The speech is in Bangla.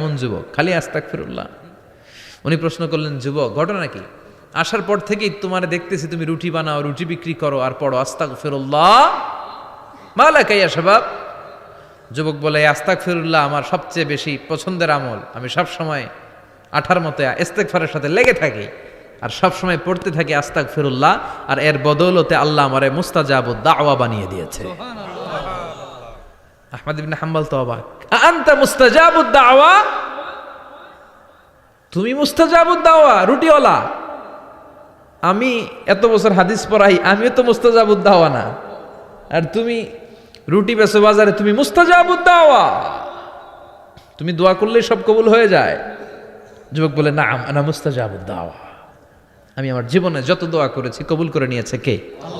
কেমন যুবক, খালি আস্তাগফিরুল্লাহ। উনি প্রশ্ন করলেন, যুবক ঘটনা কি? আসার পর থেকেই তোমার দেখতেছি তুমি রুটি বানাও, রুটি বিক্রি করো আর পড়ো আস্তাগফিরুল্লাহ মালাকা ইয়া শাবাব। যুবক বলে, আস্তাগফিরুল্লাহ আমার সবচেয়ে বেশি পছন্দের আমল, আমি সব সময় আঠার মতো ইস্তেগফারের সাথে লেগে থাকি আর সব সময় পড়তে থাকি আস্তাগফিরুল্লাহ, আর এর বদৌলতে আল্লাহ আমারে মুস্তাজাবুদ দাওয়া বানিয়ে দিয়েছে। আহমদ ইবনে হাম্বল তো অবাক, আনতা মুস্তাজাবুদ দাওয়া, তুমি মুস্তাজাবুদ দাওয়া রুটিওয়ালা? আমি এত বছর হাদিস পড়াই, আমিও তো মুস্তাজাবুদ দাওয়া না, আর তুমি রুটি বেচো বাজারে, তুমি মুস্তাজাবুদ দাওয়া, তুমি দোয়া করলেই সব কবুল হয়ে যায়। যুবক বলে, না আনা মুস্তাজাবুদ দাওয়া, আমি আমার জীবনে যত দোয়া করেছি কবুল করে নিয়েছে কে?